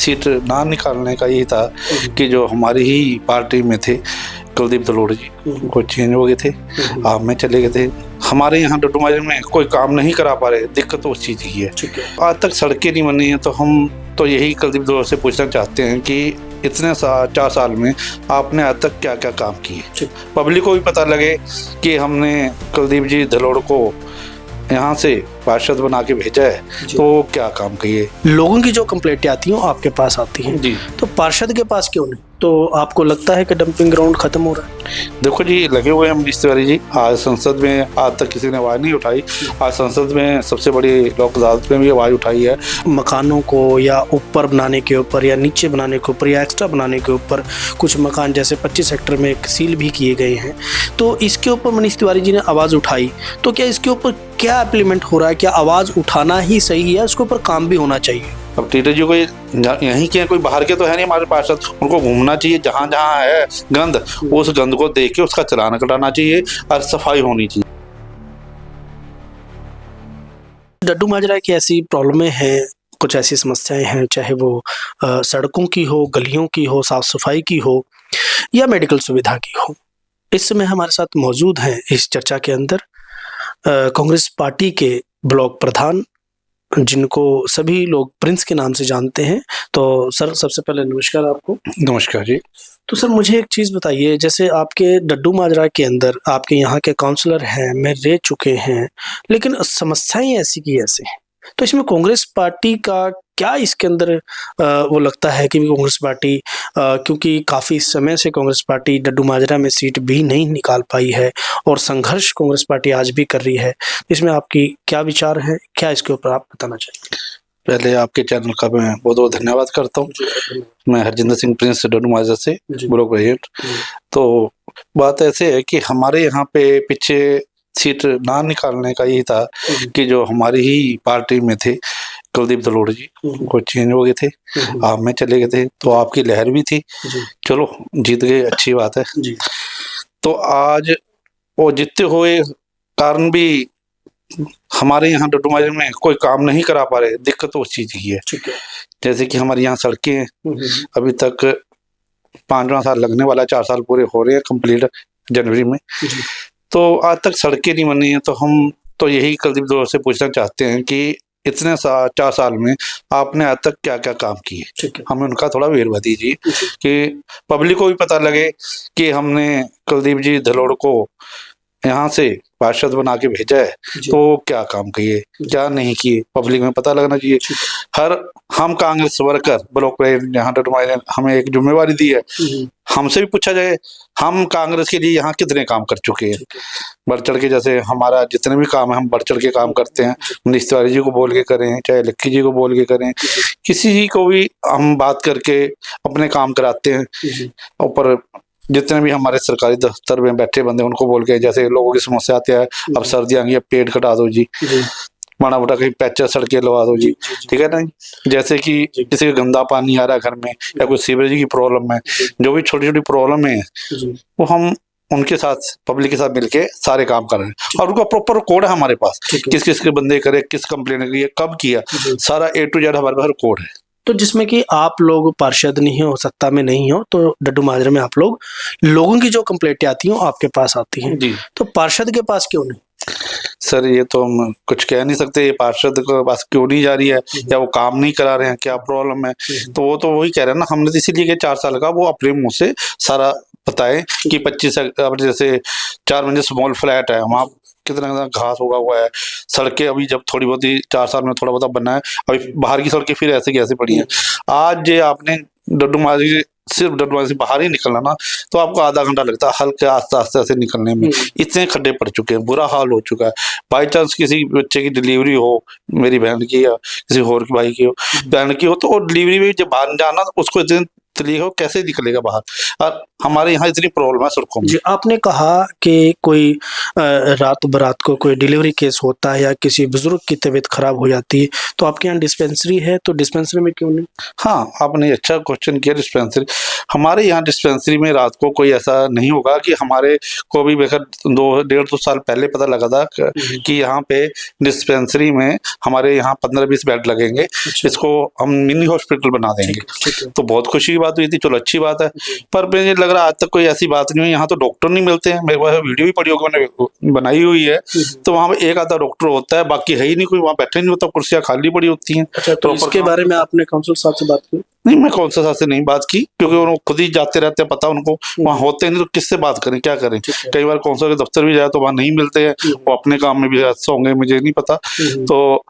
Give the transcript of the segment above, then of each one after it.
Seat ना निकालने का यही था कि जो हमारी ही पार्टी में थे कुलदीप धलोड़ जी, वो चेंज हो गए थे, आप में चले गए थे। हमारे यहाँ डड्डूमाजरे में कोई काम नहीं करा पा रहे, दिक्कत तो उस चीज़ की है। आज तक सड़कें नहीं बनी हैं, तो हम तो यही कुलदीप धलोड़ से पूछना चाहते हैं कि इतने 4 साल में आपने आज तक क्या क्या काम किए, पब्लिक को भी पता लगे कि हमने कुलदीप जी धलोड़ को यहाँ से पार्षद बना के भेजा है, तो क्या काम किए। लोगों की जो कंप्लेंटें आती हैं आपके पास आती हैं जी, तो पार्षद के पास क्यों नहीं? तो आपको लगता है कि डंपिंग ग्राउंड खत्म हो रहा है? देखो जी, लगे हुए हम मनीष तिवारी जी। आज संसद में आज तक किसी ने आवाज़ नहीं उठाई। आज संसद में सबसे बड़ी लोक अदालत में भी आवाज़ उठाई है। मकानों को या ऊपर बनाने के ऊपर या नीचे बनाने के ऊपर या एक्स्ट्रा बनाने के ऊपर कुछ मकान जैसे 25 सेक्टर में सील भी किए गए हैं, तो इसके ऊपर मनीष तिवारी जी ने आवाज़ उठाई। तो क्या इसके ऊपर क्या इम्प्लीमेंट हो रहा है? क्या आवाज़ उठाना ही सही है, उसके ऊपर काम भी होना चाहिए? अब टीटर जी को यहीं के कोई बाहर के तो है नहीं हमारे पार्षद, उनको घूमना चाहिए जहाँ जहाँ है गंद, उस गंद को देख के उसका चालान कटाना चाहिए और सफाई होनी चाहिए। डड्डूमाजरा की ऐसी प्रॉब्लमें हैं, कुछ ऐसी समस्याएं हैं, चाहे वो सड़कों की हो, गलियों की हो, साफ सफाई की हो या मेडिकल सुविधा की हो। इस समय हमारे साथ मौजूद हैं इस चर्चा के अंदर कांग्रेस पार्टी के ब्लॉक प्रधान, जिनको सभी लोग प्रिंस के नाम से जानते हैं। तो सर, सबसे पहले नमस्कार आपको। नमस्कार जी। तो सर, मुझे एक चीज़ बताइए, जैसे आपके डड्डूमाजरा के अंदर आपके यहाँ के काउंसलर हैं, मैं रह चुके हैं, लेकिन समस्याएं ऐसी की ऐसे हैं, तो इसमें कांग्रेस पार्टी का क्या इसके अंदर वो लगता है कि कांग्रेस पार्टी क्योंकि काफ़ी समय से कांग्रेस पार्टी डड्डूमाजरा में सीट भी नहीं निकाल पाई है और संघर्ष कांग्रेस पार्टी आज भी कर रही है, इसमें आपकी क्या विचार है? क्या इसके ऊपर आप बताना चाहिए? पहले आपके चैनल का मैं बहुत बहुत धन्यवाद करता हूँ। मैं हरजिंदर सिंह प्रिंस डड्डूमाजरा से ब्लॉक प्रेसिडेंट। तो बात ऐसे है कि हमारे यहाँ पे पीछे सीट ना निकालने का यही था कि जो हमारी ही पार्टी में थे कुलदीप धलोड़ जी, वो चेंज हो गए थे, आप में चले गए थे, तो आपकी लहर भी थी। चलो, जीत गए, अच्छी बात है। तो आज वो जीतते हुए कारण भी हमारे यहाँ डड्डूमाजरे में कोई काम नहीं करा पा रहे, दिक्कत तो उस चीज़ की है। जैसे कि हमारे यहाँ सड़कें अभी तक 5वां साल लगने वाला, 4 साल पूरे हो रहे हैं कंप्लीट जनवरी में, तो आज तक सड़कें नहीं बनी हैं। तो हम तो यही कुलदीप धलोड़ से पूछना चाहते हैं कि इतने 4 साल में आपने आज तक क्या क्या काम किए, हमें उनका थोड़ा वेरवा दीजिए कि पब्लिक को भी पता लगे कि हमने कुलदीप जी धलोड़ को यहाँ से पार्षद बना के भेजा है, तो क्या काम किए, क्या नहीं किए, पब्लिक में पता लगना चाहिए। हम कांग्रेस वर्कर ब्लॉक प्रेसिडेंट यहाँ डड्डूमाजरा हमें एक जिम्मेवारी दी है, हमसे भी पूछा जाए हम कांग्रेस के लिए यहाँ कितने काम कर चुके हैं, बढ़ चढ़ के। जैसे हमारा जितने भी काम है हम बढ़ चढ़ के काम करते हैं। मनीष तिवारी जी को बोल के करें, चाहे लक्की जी को बोल के करें, किसी जी को भी हम बात करके अपने काम कराते हैं। ऊपर जितने भी हमारे सरकारी दफ्तर में बैठे बंदे उनको बोल के, जैसे लोगों की समस्या आती है, अब सर्दी आ गई है, पेड़ कटा दो जी, माड़ा मोटा कहीं पैचर सड़कें लगा दो जी, ठीक है ना। जैसे कि किसी का गंदा पानी आ रहा है घर में या कोई सीवरेज की प्रॉब्लम है, जो भी छोटी छोटी प्रॉब्लम है वो हम उनके साथ पब्लिक के साथ मिलके सारे काम कर रहे हैं। और उनका प्रॉपर कोड है हमारे पास, किस किस के बंदे करे, किस कंप्लेन की, कब किया, सारा A to Z हमारे पास कोड है। तो जिसमें कि आप लोग पार्षद नहीं हो, सत्ता में नहीं हो, तो डड्डूमाजरा में आप लोग लोगों की जो कंप्लेंटें आती हैं आपके पास आती हैं जी। तो पार्षद के पास क्यों नहीं? सर, ये तो हम कुछ कह नहीं सकते, ये पार्षद के पास क्यों नहीं जा रही है या वो काम नहीं करा रहे हैं, क्या प्रॉब्लम है। तो वो तो वही कह रहे हैं ना, हमने इसीलिए कि 4 साल का वो अपने मुंह से सारा बताए कि 25 जैसे 4 मंजिल स्मॉल फ्लैट है, वहाँ कितना घास होगा हुआ है, सड़कें अभी जब थोड़ी बहुत ही 4 साल में थोड़ा बहुत बना है, अभी बाहर की सड़कें फिर ऐसे की ऐसे पड़ी हैं। आज ये आपने डड्डूमाजरा सिर्फ डड्डूमाजरा से बाहर ही निकलना ना, तो आपको आधा घंटा लगता है हल्के आस्ते आस्ते ऐसे निकलने में। इतने खड्डे पड़ चुके हैं, बुरा हाल हो चुका है। बाई चांस किसी बच्चे की डिलीवरी हो, मेरी बहन की या किसी और की भाई की हो, बहन की हो, तो वो डिलीवरी में जब बाहर जाना उसको इतने तकलीफ हो, कैसे निकलेगा बाहर। और हमारे यहाँ इतनी प्रॉब्लम है सड़कों में। जी, आपने कहा कि कोई रात बरात को कोई डिलीवरी केस होता है या किसी बुजुर्ग की तबीयत खराब हो जाती है, तो आपके यहाँ डिस्पेंसरी है, तो डिस्पेंसरी में क्यों नहीं? हाँ, आपने अच्छा क्वेश्चन किया। डिस्पेंसरी हमारे यहाँ डिस्पेंसरी में रात को कोई ऐसा नहीं होगा कि हमारे को भी बेखर 2-1.5 साल पहले पता लगा था कि यहाँ पे डिस्पेंसरी में हमारे यहाँ 15-20 बेड लगेंगे। अच्छा। इसको हम मिनी हॉस्पिटल बना देंगे। ठीक है। तो बहुत खुशी की बात हुई थी, चलो अच्छी बात है। पर मुझे लग रहा है आज तक कोई ऐसी बात नहीं हुई। यहाँ तो डॉक्टर नहीं मिलते हैं। मेरे पास वीडियो भी पड़ी होगी, मैंने बनाई हुई है। तो वहाँ पे एक आधा डॉक्टर होता है, बाकी है ही नहीं कोई, वहाँ बैठे नहीं होता, कुर्सियाँ खाली पड़ी होती हैं। अच्छा, तो इसके बारे में आपने काउंसिल साहब से बात की? नहीं, मैं कौन सा साहब से नहीं बात की, क्योंकि वो खुद ही जाते रहते हैं, पता उनको वहाँ होते नहीं, तो किससे बात करें, क्या करें। कई बार कौंसिल के दफ्तर भी जाए तो वहाँ नहीं मिलते हैं, वो अपने काम में भी व्यस्त होंगे, मुझे नहीं पता। तो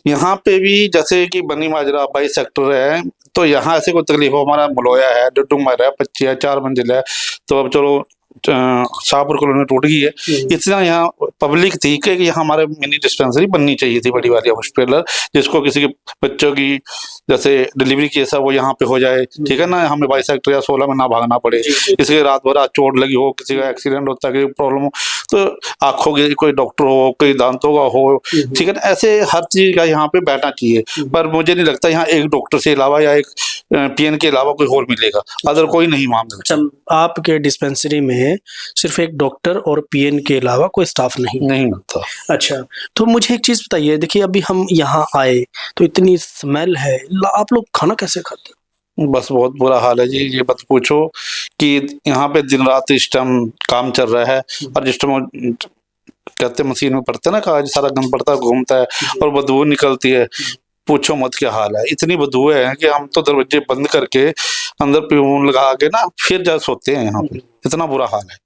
यहाँ पे भी जैसे कि बनी माजरा 22 सेक्टर है, तो यहाँ ऐसे कोई तकलीफ हो, हमारा मलोया है, डुडुमर है, 25 है, 4 मंजिल है, तो अब चलो शाहपुर कॉलोनी टूट गई है। इतना यहाँ पब्लिक थी कि यहाँ हमारे मिनी डिस्पेंसरी बननी चाहिए थी, बड़ी वाली हॉस्पिटल, जिसको किसी के बच्चों की जैसे डिलीवरी केस है वो यहाँ पे हो जाए, ठीक है ना, हमें 22 सेक्टर या 16 में ना भागना पड़े। किसी के रात भर चोट लगी हो, किसी का एक्सीडेंट होता है, प्रॉब्लम हो, तो आंखों की कोई डॉक्टर हो, कोई दांतों का हो, ठीक है ना, ऐसे हर चीज का यहाँ पे बैठना चाहिए। पर मुझे नहीं लगता यहाँ एक डॉक्टर से अलावा या एक पीएन के अलावा कोई और मिलेगा, अदर कोई नहीं वहाँ मिलता। अच्छा, आपके डिस्पेंसरी में सिर्फ एक डॉक्टर और पीएन के अलावा कोई स्टाफ नहीं मिलता। अच्छा, तो मुझे एक चीज बताइए, देखिए अभी हम यहाँ आए तो इतनी स्मेल है, आप लोग खाना कैसे खाते हैं? बस बहुत बुरा हाल है जी, ये मत पूछो कि यहाँ पे दिन रात इस टाइम काम चल रहा है, और जिस टाइम कहते मशीन में पड़ते ना, काज सारा गंद पड़ता है, घूमता है और बदबू निकलती है, पूछो मत क्या हाल है। इतनी बदबू है कि हम तो दरवाजे बंद करके अंदर प्यून लगा के ना फिर जा सोते हैं यहाँ पे, इतना बुरा हाल है।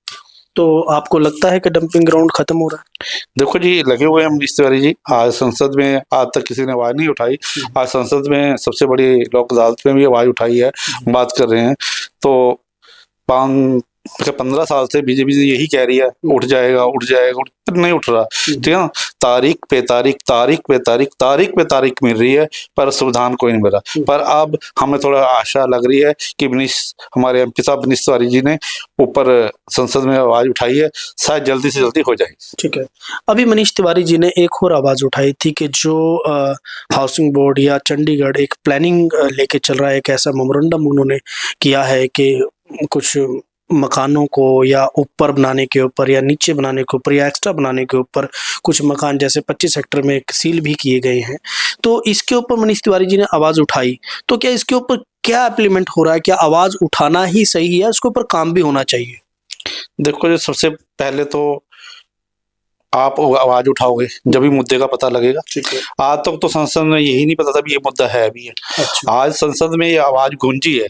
तो आपको लगता है कि डंपिंग ग्राउंड खत्म हो रहा है? देखो जी, लगे हुए हम मनीष तिवारी जी, आज संसद में आज तक किसी ने आवाज नहीं उठाई, आज संसद में सबसे बड़ी लोक अदालत में भी आवाज उठाई है, बात कर रहे हैं। तो 15 साल से बीजेपी यही कह रही है उठ जाएगा उठ जाएगा, नहीं उठ रहा, ठीक है ना। तारीख पे तारीख, तारीख पे तारीख, तारीख पे तारीख मिल रही है, पर समाधान कोई नहीं मिला। पर अब हमें थोड़ा आशा लग रही है कि हमारे एमपी साहब मनीष तिवारी जी ने ऊपर संसद में आवाज उठाई है, शायद जल्दी से जल्दी हो जाएगी। ठीक है, अभी मनीष तिवारी जी ने एक और आवाज उठाई थी कि जो हाउसिंग बोर्ड या चंडीगढ़ एक प्लानिंग लेके चल रहा है, एक ऐसा मेमोरेंडम उन्होंने किया है कि कुछ मकानों को या ऊपर बनाने के ऊपर या नीचे बनाने के ऊपर या एक्स्ट्रा बनाने के ऊपर कुछ मकान जैसे 25 सेक्टर में सील भी किए गए हैं। तो इसके ऊपर मनीष तिवारी जी ने आवाज उठाई, तो क्या इसके ऊपर क्या इम्प्लीमेंट हो रहा है? क्या आवाज उठाना ही सही है, उसके ऊपर काम भी होना चाहिए? देखो जी, सबसे पहले तो आप आवाज उठाओगे जब भी मुद्दे का पता लगेगा। आज तक तो संसद में यही नहीं पता था भी ये मुद्दा है भी है। अच्छा। आज संसद में ये आवाज गूंजी है,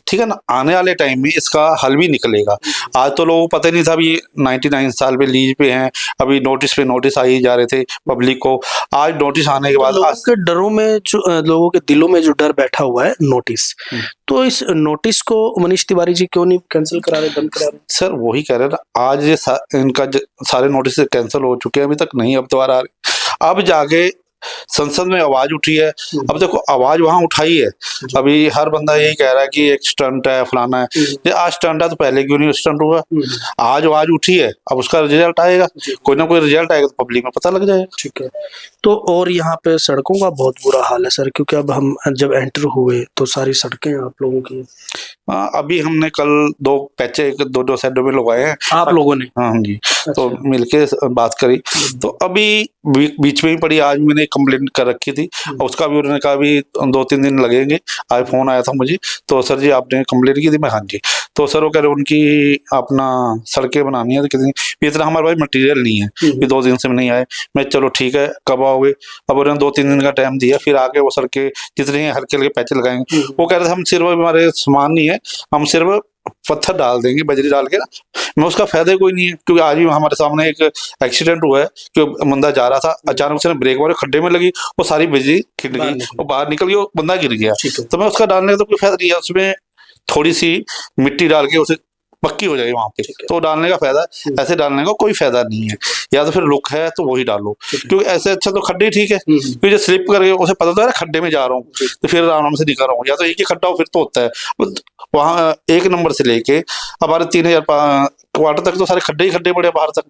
ठीक है ना। आने वाले टाइम में इसका हल भी निकलेगा। आज तो लोगों को पता ही नहीं था भी 99 साल पे लीज पे हैं, अभी नोटिस पे नोटिस आई जा रहे थे पब्लिक को। आज नोटिस आने के बाद लोगों के डरों में लोगों के दिलों में जो डर बैठा हुआ है नोटिस, तो इस नोटिस को मनीष तिवारी जी क्यों नहीं कैंसिल करा रहे, बंद करा रहे? सर वही कह रहे हैं ना, आज ये इनका सारे नोटिस कैंसिल हो चुके हैं, अभी तक नहीं, अब दोबारा अब जाके संसद में आवाज उठी है। अब देखो आवाज वहां उठाई है, अभी हर बंदा यही कह रहा है कि एक स्टंट है, फलाना है। ये आज स्टंट है तो पहले क्यों नहीं स्टंट हुआ? आज आवाज उठी है, अब उसका रिजल्ट आएगा, कोई ना कोई रिजल्ट आएगा तो पब्लिक में पता लग जाएगा। ठीक है, तो और यहाँ पे सड़कों का बहुत बुरा हाल है सर, क्योंकि अब हम जब एंटर हुए तो सारी सड़कें आप लोगों की। हाँ, अभी हमने कल 2 पैचे 2 साइडों में लगवाए हैं आप लोगों ने? हाँ जी। तो मिलके बात करी, तो अभी बीच में ही पड़ी, आज मैंने कंप्लेंट कर रखी थी, उसका भी उन्होंने कहा भी 2-3 दिन लगेंगे। आज फोन आया था मुझे, तो सर जी आपने कंप्लेंट की थी, मैं हाँ जी। तो सर वो कह रहे उनकी अपना सड़कें बनानी है, तो कितनी इतना हमारे पास मटेरियल नहीं है, ये 2 दिन से नहीं आए। मैं चलो ठीक है, कब आओगे? अब उन्होंने 2-3 दिन का टाइम दिया, फिर आके वो सड़कें जितने हल्के हल्के पैचे लगाएंगे। वो कह रहे थे हम सिर्फ हमारे सामान नहीं है, हम सिर्फ पत्थर डाल देंगे, बजरी डाल के ना। मैं उसका फायदा कोई नहीं है, क्योंकि आज भी हमारे सामने एक एक्सीडेंट हुआ है कि बंदा जा रहा था, अचानक से ब्रेक मारे, खड्डे में लगी, वो सारी बजरी खिंड गई, वो बाहर निकल गई, वो बंदा गिर गया। तो मैं उसका डालने का तो कोई फायदा नहीं है, उसमें थोड़ी सी मिट्टी डाल के उसे पक्की हो जाएगी वहां पे, तो डालने का फायदा, ऐसे डालने का कोई फायदा नहीं है। या तो फिर लुक है तो वही डालो, क्योंकि ऐसे अच्छा तो खड्डे ठीक है, क्योंकि जो स्लिप करके उसे पता तो है खड्डे में जा रहा हूँ तो फिर आराम से निकल रहा हूँ। या तो एक ही खड्डा हो फिर तो होता है वहां, 1 नंबर से लेके हमारे 3000 क्वार्टर तक तो सारे खड्डे ही खड्डे पड़े बाहर तक,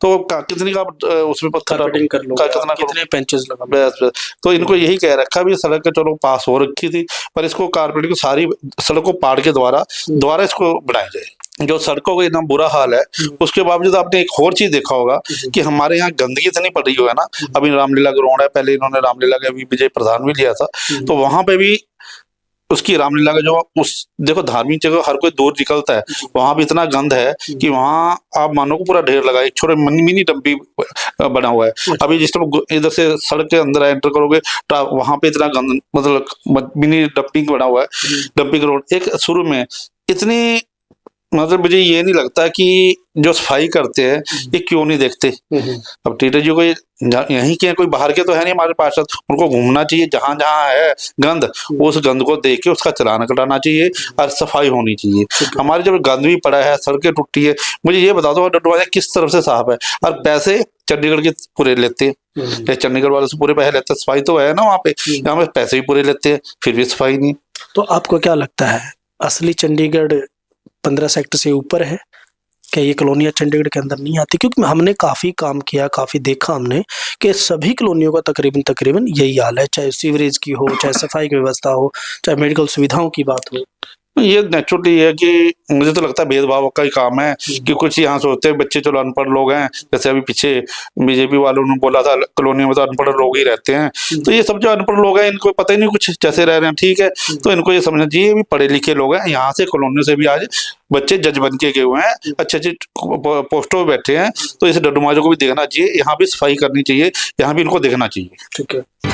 तो कितनी का उसमें पत्थर कितने पेंचेस लगा। बस तो इनको यही कह रखा भी सड़क चलो पास हो रखी थी, पर इसको कारपेंटर को सारी सड़क को पाड़ के दोबारा इसको बनाया जाए। जो सड़कों का इतना बुरा हाल है, उसके बावजूद आपने एक और चीज देखा होगा कि हमारे यहाँ गंदगी इतनी पड़ रही है ना। अभी रामलीला ग्राउंड है, पहले इन्होंने रामलीला का भी विजय प्रधान भी लिया था, तो वहां पे भी उसकी रामलीला का जो उस देखो धार्मिक जगह हर कोई दूर निकलता है, वहां भी इतना गंद है कि वहां आप मानो को पूरा ढेर लगा, एक छोटे मिनी डंपी बना हुआ है। अभी जिस टाइम इधर से सड़क के अंदर एंटर करोगे वहां पे इतना गंद, मतलब मिनी डंपिंग बना हुआ है, डंपिंग रोड। एक शुरू में इतनी, मतलब मुझे ये नहीं लगता कि जो सफाई करते हैं ये क्यों नहीं देखते। अब टीटर जी को यहीं के कोई बाहर के तो है नहीं हमारे पार्षद, उनको घूमना चाहिए जहां जहां है गंद, उस गंद को देख के उसका चालान कटाना चाहिए और सफाई होनी चाहिए। हमारे जब गंद भी पड़ा है, सड़कें टूटी है, मुझे ये बता दो डड्डूवाजा किस तरफ से साफ है, और पैसे चंडीगढ़ के पूरे लेते हैं, चंडीगढ़ वाले से पूरे पैसे लेते हैं, सफाई तो है ना वहाँ पे, यहाँ पे पैसे भी पूरे लेते हैं फिर भी सफाई नहीं। तो आपको क्या लगता है असली चंडीगढ़ 15 सेक्टर से ऊपर है क्या? ये कॉलोनियाँ चंडीगढ़ के अंदर नहीं आती? क्योंकि हमने काफ़ी काम किया, काफ़ी देखा हमने कि सभी कॉलोनियों का तकरीबन यही हाल है, चाहे सीवरेज की हो, चाहे सफाई की व्यवस्था हो, चाहे मेडिकल सुविधाओं की बात हो। ये नेचुरली है कि मुझे तो लगता है भेदभाव का ही काम है कि कुछ यहाँ सोचते हैं बच्चे चलो अनपढ़ लोग हैं, जैसे अभी पीछे बीजेपी वालों ने बोला था कॉलोनी में तो अनपढ़ लोग ही रहते हैं, तो ये सब जो अनपढ़ लोग हैं इनको पता ही नहीं कुछ, जैसे रह रहे हैं ठीक है, तो इनको ये समझना चाहिए ये भी पढ़े लिखे लोग हैं, यहाँ से कॉलोनियों से भी आज बच्चे जज बन के गए हुए हैं, अच्छे अच्छे पोस्टों में बैठे हैं, तो इस डड्डूमाजों को भी देखना चाहिए, यहाँ भी सफाई करनी चाहिए, यहाँ भी इनको देखना चाहिए। ठीक है।